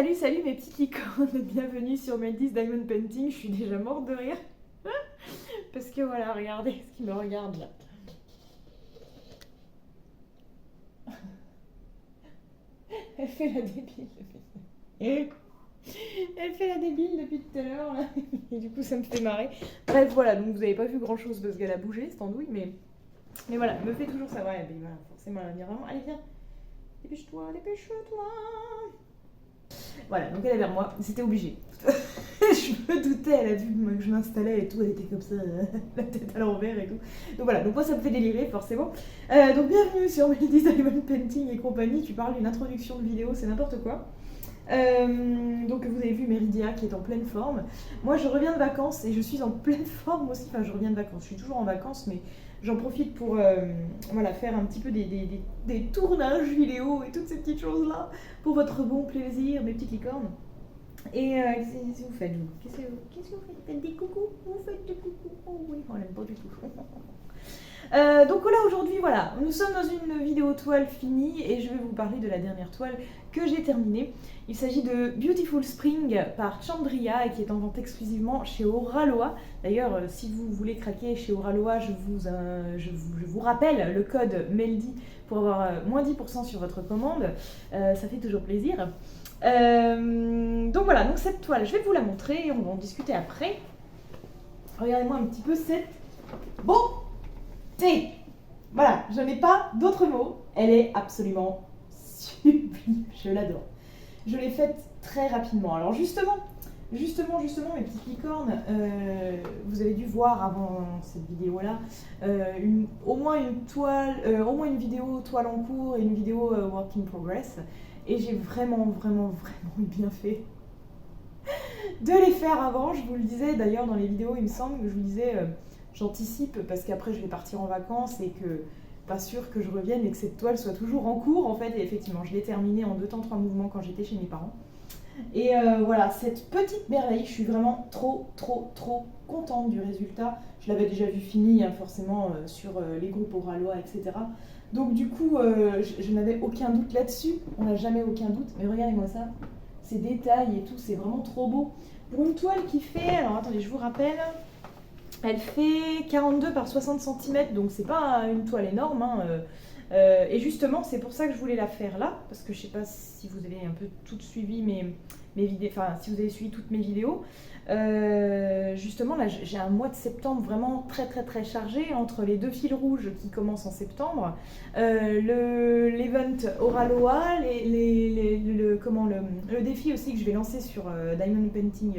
Salut mes petits licornes, bienvenue sur Meldy's Diamond Painting. Je suis déjà morte de rire. Parce que voilà, regardez ce qui me regarde là. Elle fait la débile. Elle fait la débile depuis tout à l'heure là. Et du coup ça me fait marrer. Bref voilà, donc vous avez pas vu grand chose parce qu'elle a bougé cette andouille, mais voilà, elle me fait toujours savoir. Et voilà, forcément elle va dire vraiment, allez viens, dépêche-toi. Voilà, donc elle est vers moi, c'était obligé. Je me doutais, elle a vu que je m'installais et tout, elle était comme ça, la tête à l'envers et tout. Donc voilà, donc moi ça me fait délirer forcément. Donc bienvenue sur Meldy's Diamond Painting et compagnie, tu parles d'une introduction de vidéo, c'est n'importe quoi. Donc vous avez vu Méridia qui est en pleine forme. Moi je reviens de vacances et je suis en pleine forme aussi, enfin je reviens de vacances, je suis toujours en vacances mais j'en profite pour voilà, faire un petit peu des tournages vidéo et toutes ces petites choses là pour votre bon plaisir, mes petites licornes. Et qu'est-ce que vous faites vous? Qu'est-ce que vous faites? Faites des coucous? Vous faites des coucous? Oh oui, on l'aime pas du tout. Donc voilà, aujourd'hui, voilà, nous sommes dans une vidéo toile finie et je vais vous parler de la dernière toile que j'ai terminée. Il s'agit de Beautiful Spring par Chandria et qui est en vente exclusivement chez Oraloa. D'ailleurs, si vous voulez craquer chez Oraloa, je vous rappelle le code MELDY pour avoir moins 10% sur votre commande. Ça fait toujours plaisir. Donc voilà, donc cette toile, je vais vous la montrer et on va en discuter après. Regardez-moi un petit peu cette beauté. Voilà, je n'ai pas d'autres mots. Elle est absolument sublime, je l'adore. Je l'ai faite très rapidement. Alors justement, mes petites licornes, vous avez dû voir avant cette vidéo-là au moins une vidéo toile en cours et une vidéo work in progress. Et j'ai vraiment bien fait de les faire avant. Je vous le disais d'ailleurs dans les vidéos, il me semble que je vous disais, j'anticipe parce qu'après je vais partir en vacances et que pas sûr que je revienne et que cette toile soit toujours en cours en fait. Et effectivement, je l'ai terminée en 2 temps 3 mouvements quand j'étais chez mes parents. Et voilà, cette petite merveille, je suis vraiment trop contente du résultat. Je l'avais déjà vu fini hein, forcément sur les groupes Oraloa, etc. Donc du coup, je n'avais aucun doute là-dessus. On n'a jamais aucun doute. Mais regardez-moi ça, ces détails et tout, c'est vraiment trop beau. Pour une toile qui fait, alors attendez, je vous rappelle, elle fait 42 par 60 cm, donc c'est pas une toile énorme. Hein, et justement, c'est pour ça que je voulais la faire là, parce que je sais pas si vous avez un peu tout suivi mes vidéos, enfin si vous avez suivi toutes mes vidéos. Justement, là, j'ai un mois de septembre vraiment très chargé entre les 2 fils rouges qui commencent en septembre, l'event Oraloa, le défi aussi que je vais lancer sur Diamond Painting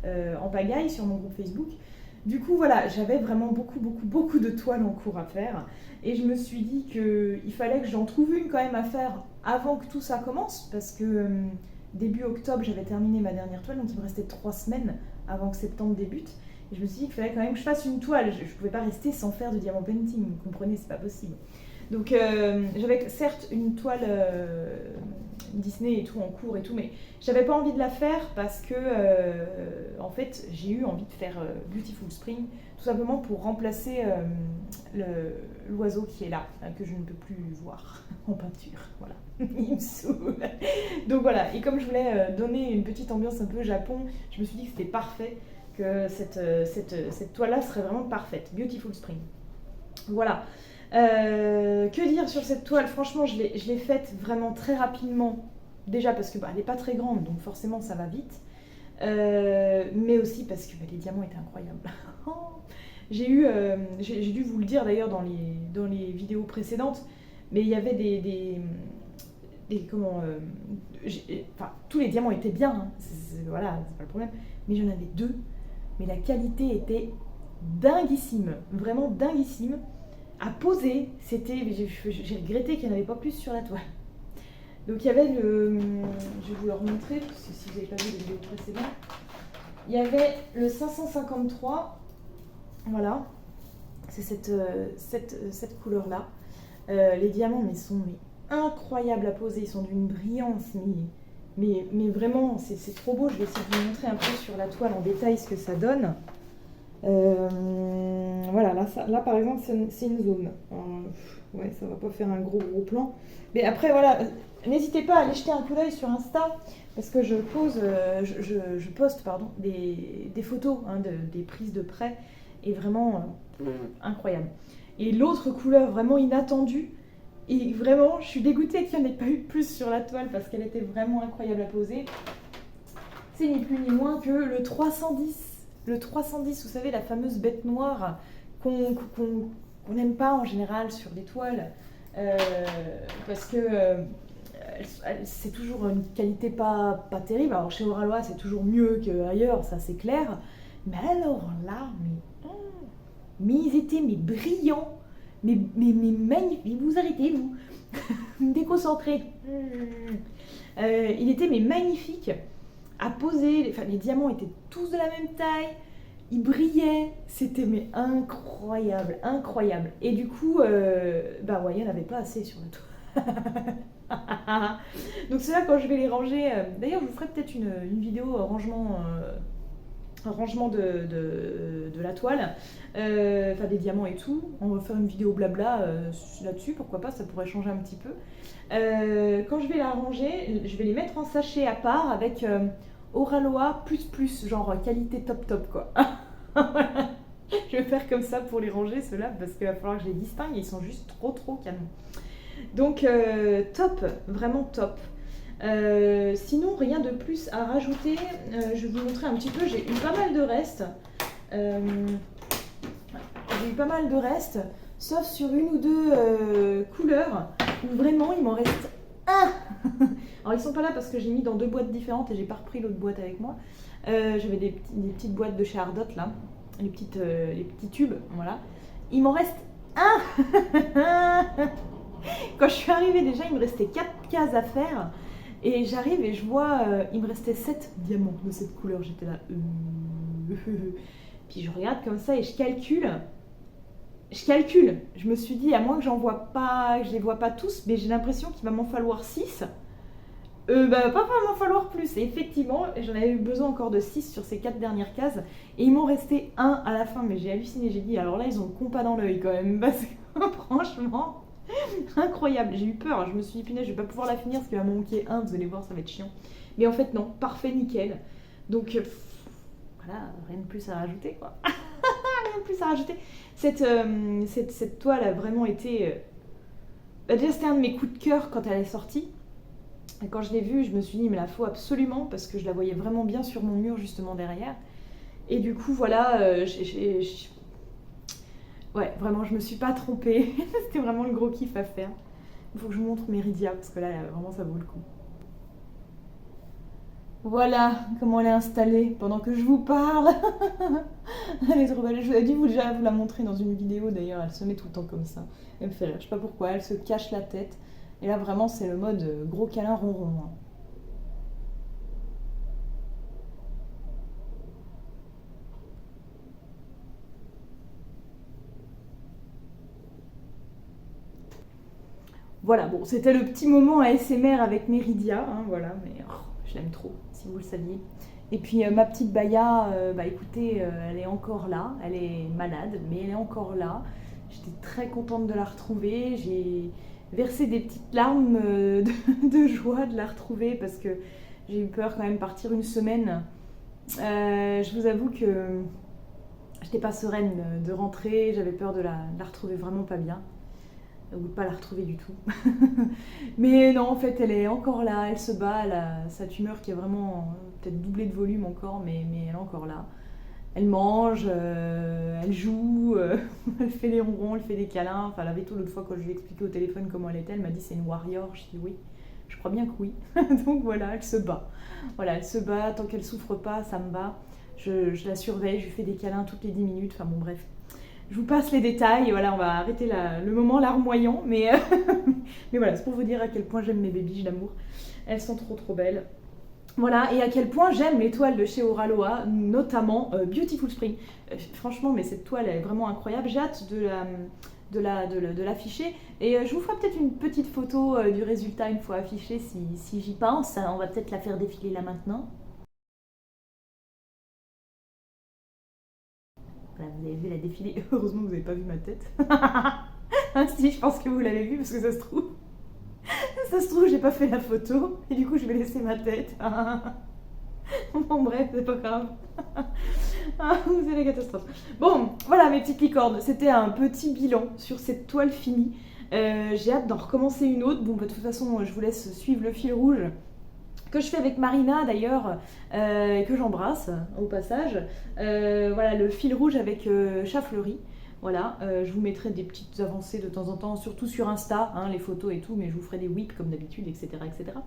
en pagaille sur mon groupe Facebook. Du coup, voilà, j'avais vraiment beaucoup de toiles en cours à faire. Et je me suis dit qu'il fallait que j'en trouve une quand même à faire avant que tout ça commence. Parce que début octobre, j'avais terminé ma dernière toile. Donc il me restait 3 semaines avant que septembre débute. Et je me suis dit qu'il fallait quand même que je fasse une toile. Je ne pouvais pas rester sans faire de diamant painting. Vous comprenez, c'est pas possible. Donc j'avais certes une toile Disney et tout en cours et tout, mais j'avais pas envie de la faire parce que en fait j'ai eu envie de faire Beautiful Spring tout simplement pour remplacer l'oiseau qui est là, que je ne peux plus voir en peinture. Voilà, il me saoule. Donc voilà, et comme je voulais donner une petite ambiance un peu Japon, je me suis dit que c'était parfait, que cette toile-là serait vraiment parfaite. Beautiful Spring. Voilà. Que dire sur cette toile? Franchement, je l'ai faite vraiment très rapidement. Déjà parce que elle n'est pas très grande, donc forcément ça va vite. Mais aussi parce que les diamants étaient incroyables. J'ai dû vous le dire d'ailleurs dans les vidéos précédentes, mais il y avait enfin, tous les diamants étaient bien, hein. Voilà, c'est pas le problème. Mais j'en avais 2, mais la qualité était dinguissime, vraiment dinguissime. À poser, j'ai regretté qu'il n'y en avait pas plus sur la toile. Donc il y avait je vais vous le remontrer, parce que si vous n'avez pas vu les vidéos précédentes, il y avait le 553, voilà, c'est cette couleur-là. Les diamants sont incroyables à poser, ils sont d'une brillance, mais vraiment, c'est trop beau. Je vais essayer de vous montrer un peu sur la toile en détail ce que ça donne. Voilà, là par exemple c'est une zone. ouais, ça va pas faire un gros plan. Mais après, voilà, n'hésitez pas à aller jeter un coup d'œil sur Insta, parce que je poste pardon, des photos hein, des prises de près, et vraiment incroyable. Et l'autre couleur vraiment inattendue, et vraiment, je suis dégoûtée qu'il n'y en ait pas eu plus sur la toile, parce qu'elle était vraiment incroyable à poser. C'est ni plus ni moins que le 310. Le 310, vous savez, la fameuse bête noire qu'on n'aime pas en général sur des toiles, parce que c'est toujours une qualité pas terrible. Alors chez Oralois, c'est toujours mieux qu'ailleurs, ça c'est clair. Mais alors là, mais ils étaient brillants, mais magnifiques. Vous arrêtez, vous, me déconcentrez. Il était magnifique à poser. Enfin, les diamants étaient tous de la même taille. Ils brillaient, c'était incroyable, incroyable. Et du coup, bah ouais, il n'y en avait pas assez sur le toit. Donc c'est là quand je vais les ranger. D'ailleurs, je vous ferai peut-être une vidéo rangement de la toile, enfin des diamants et tout. On va faire une vidéo blabla là-dessus, pourquoi pas, ça pourrait changer un petit peu. Quand je vais la ranger, je vais les mettre en sachet à part avec Oralois plus, genre qualité top quoi. Voilà. Je vais faire comme ça pour les ranger ceux-là parce qu'il va falloir que je les distingue, ils sont juste trop canons. Donc top, vraiment top. Sinon, rien de plus à rajouter. Je vais vous montrer un petit peu. J'ai eu pas mal de restes. Sauf sur une ou deux couleurs où vraiment il m'en reste un. Alors ils sont pas là parce que j'ai mis dans 2 boîtes différentes et j'ai pas repris l'autre boîte avec moi. J'avais des petites boîtes de chez Ardot là, les petits tubes, voilà. Il m'en reste un. Quand je suis arrivée déjà, il me restait 4 cases à faire. Et j'arrive et je vois, il me restait 7 diamants de cette couleur. J'étais là. Puis je regarde comme ça et je calcule. Je me suis dit, à moins que je les vois pas tous, mais j'ai l'impression qu'il va m'en falloir 6. Bah, pas vraiment falloir plus. Et effectivement, j'en avais eu besoin encore de 6 sur ces 4 dernières cases. Et il m'en restait un à la fin, mais j'ai halluciné. J'ai dit, alors là, ils ont le compas dans l'œil quand même. Parce que franchement, incroyable. J'ai eu peur. Je me suis dit, punaise, je vais pas pouvoir la finir parce qu'il va me manquer un. Vous allez voir, ça va être chiant. Mais en fait, non. Parfait, nickel. Donc, voilà, rien de plus à rajouter, quoi. Rien de plus à rajouter. Cette toile a vraiment été. Bah, déjà, c'était un de mes coups de cœur quand elle est sortie. Et quand je l'ai vue, je me suis dit, il me la faut absolument parce que je la voyais vraiment bien sur mon mur, justement derrière. Et du coup, voilà, ouais, vraiment, je me suis pas trompée. C'était vraiment le gros kiff à faire. Il faut que je vous montre Méridia parce que là, vraiment, ça vaut le coup. Voilà comment elle est installée pendant que je vous parle. Elle est trop belle. Je vous ai dit déjà vous la montrer dans une vidéo d'ailleurs. Elle se met tout le temps comme ça. Elle me fait rire. Je sais pas pourquoi. Elle se cache la tête. Et là vraiment c'est le mode gros câlin ronron, hein. Voilà, bon, c'était le petit moment ASMR avec Méridia, hein, voilà, mais je l'aime trop, si vous le saviez. Et puis ma petite Baya, bah écoutez, elle est encore là, elle est malade, mais elle est encore là. J'étais très contente de la retrouver, j'ai versé des petites larmes de joie de la retrouver parce que j'ai eu peur quand même partir une semaine. Je vous avoue que j'étais pas sereine de rentrer, j'avais peur de la retrouver vraiment pas bien ou de pas la retrouver du tout. Mais non, en fait, elle est encore là, elle se bat, elle a sa tumeur qui est vraiment peut-être doublé de volume encore, mais elle est encore là. Elle mange, elle joue, elle fait des ronrons, elle fait des câlins. Enfin, la Veto, l'autre fois, quand je lui ai expliqué au téléphone comment elle était, elle m'a dit c'est une warrior. Je dis oui, je crois bien que oui. Donc voilà, elle se bat. Voilà, elle se bat, tant qu'elle souffre pas, ça me va. Je la surveille, je lui fais des câlins toutes les 10 minutes. Enfin bon, bref. Je vous passe les détails, voilà, on va arrêter le moment larmoyant, mais voilà, c'est pour vous dire à quel point j'aime mes babies d'amour. Elles sont trop belles. Voilà, et à quel point j'aime les toiles de chez Oraloa, notamment Beautiful Spring. Franchement, mais cette toile est vraiment incroyable. J'ai hâte de l'afficher. Et je vous ferai peut-être une petite photo du résultat une fois affiché si j'y pense. On va peut-être la faire défiler là maintenant. Voilà, vous avez vu la défilée. Heureusement que vous n'avez pas vu ma tête. Ah si, je pense que vous l'avez vu parce que ça se trouve, j'ai pas fait la photo et du coup je vais laisser ma tête. Bon bref, c'est pas grave. Ah, c'est la catastrophe. Bon, voilà mes petites licornes, c'était un petit bilan sur cette toile finie. J'ai hâte d'en recommencer une autre. Bon, bah, de toute façon, je vous laisse suivre le fil rouge que je fais avec Marina d'ailleurs, et que j'embrasse au passage. Voilà, le fil rouge avec chat fleuri. Voilà, je vous mettrai des petites avancées de temps en temps, surtout sur Insta, hein, les photos et tout, mais je vous ferai des whips comme d'habitude, etc., etc.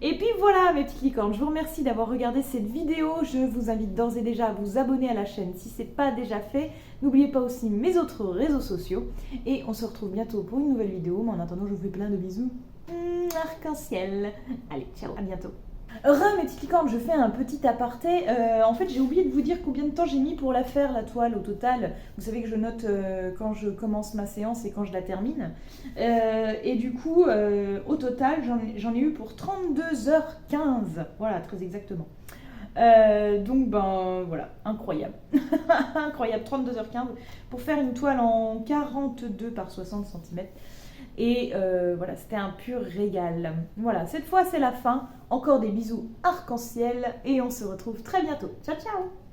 Et puis voilà mes petites licornes, je vous remercie d'avoir regardé cette vidéo. Je vous invite d'ores et déjà à vous abonner à la chaîne si ce n'est pas déjà fait. N'oubliez pas aussi mes autres réseaux sociaux. Et on se retrouve bientôt pour une nouvelle vidéo. Mais en attendant, je vous fais plein de bisous. Arc-en-ciel. Allez, ciao, à bientôt. Mes petites licornes, je fais un petit aparté. En fait, j'ai oublié de vous dire combien de temps j'ai mis pour la faire, la toile, au total. Vous savez que je note quand je commence ma séance et quand je la termine. Et du coup, au total, j'en ai eu pour 32h15. Voilà, très exactement. Donc, ben voilà, incroyable. Incroyable, 32h15 pour faire une toile en 42 par 60 cm. Et voilà, c'était un pur régal. Voilà, cette fois c'est la fin. Encore des bisous arc-en-ciel et on se retrouve très bientôt. Ciao ciao!